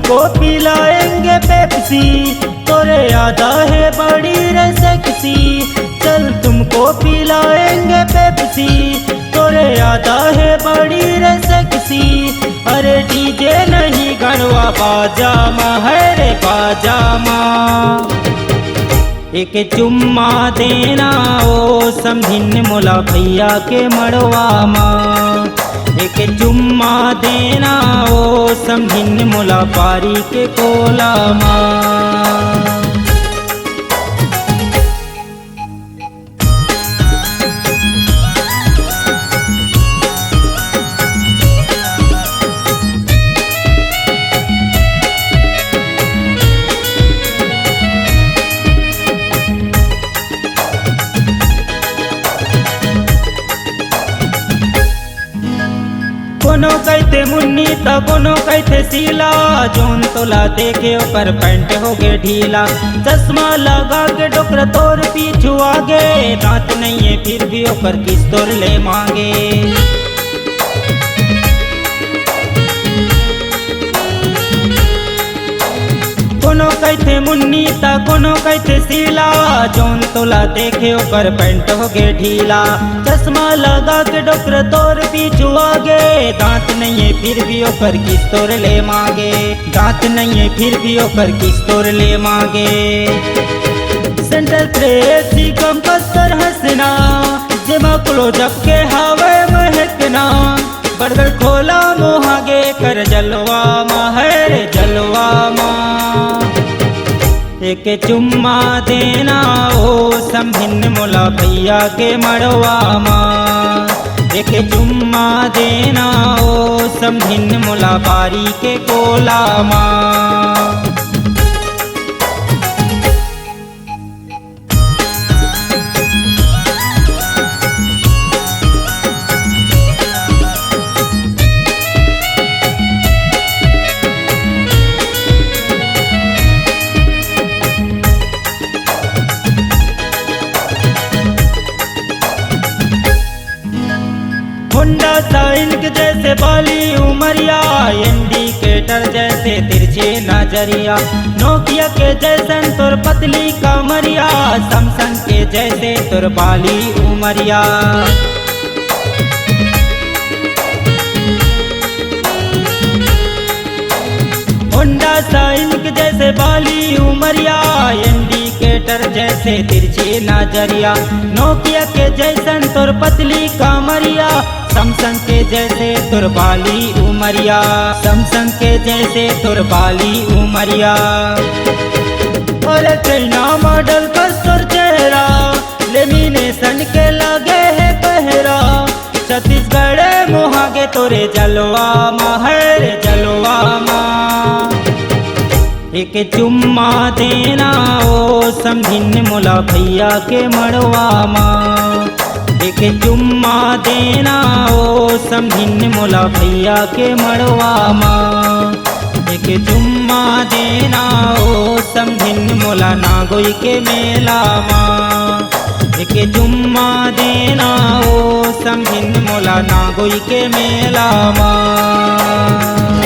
तुमको पिलाएंगे पेप्सी, तोरे आधा है बड़ी रे सेक्सी। चल तुमको पिलाएंगे पेप्सी, तोरे आधा है बड़ी रे सेक्सी। अरे डीजे नहीं गणवा बाजामा है रे बाजामा। एक चुम्मा देना ओ समझिन मोला भैया के मड़वा माँ। एक चुम्मा देना ओ समझिन मोला पारी के कोला माँ। कोनो कहते मुन्नी त कोनो कहते सीला, जोन तोला देखे ओकर पैंट हो गे ढीला। चश्मा लगा के डोकर तोर पीछू आगे, दांत नहीं है फिर भी ओकर किस तोर ले मांगे। कोनो कहते मुन्नी ता कोनो कहते सीला, जोन तोला देखे ओकर पैंट हो गे ढीला। चश्मा लगा के डोकर तोर पीछू आगे, दांत नहीं है फिर भी ओकर किस तोर ले मांगे। दांत नहीं है फिर भी ओकर किस तोर ले मांगे। सेंटर प्रेसी कम कसर हंसना, जेमा क्लोजअप के हवे महकना। बर्गर खोला मोहागे कर जलवा माँ है रे जलवा माँ। एक चुम्मा देना ओ समझिन मोला भैया के मड़वा माँ। एक चुम्मा देना ओ समझिन मोला बारी के कोला माँ। होंडा साइन के जैसे बाली उमरिया, इंडिकेटर जैसे तिरछे नजरिया। नोकिया के जैसन तोर पतली कमरिया, सैमसंग के जैसे तोर बाली उमरिया। होंडा साइन के जैसे बाली उमरिया, इंडिकेटर जैसे तिरछे नजरिया। नोकिया के जैसन तोर पतली कमरिया, सैमसंग के जैसे तोर बाली उमरिया। सैमसंग के जैसे तोर बाली उमरिया। अरे चाइना मॉडल का तोर चेहरा, लेमिनेशन के लगे है पहरा। छत्तीसगढ़ मोहागे तोरे जलवा माँ है रे जलवा माँ। एक चुम्मा देना ओ समझिन मोला भैया के मड़वा माँ। एक चुम्मा देना ओ समझिन मोला भैया के मड़वा माँ। एक चुम्मा देना ओ समझिन मोला नागोई के मेला माँ। एक चुम्मा देना ओ समझिन मोला नागोई के मेला माँ।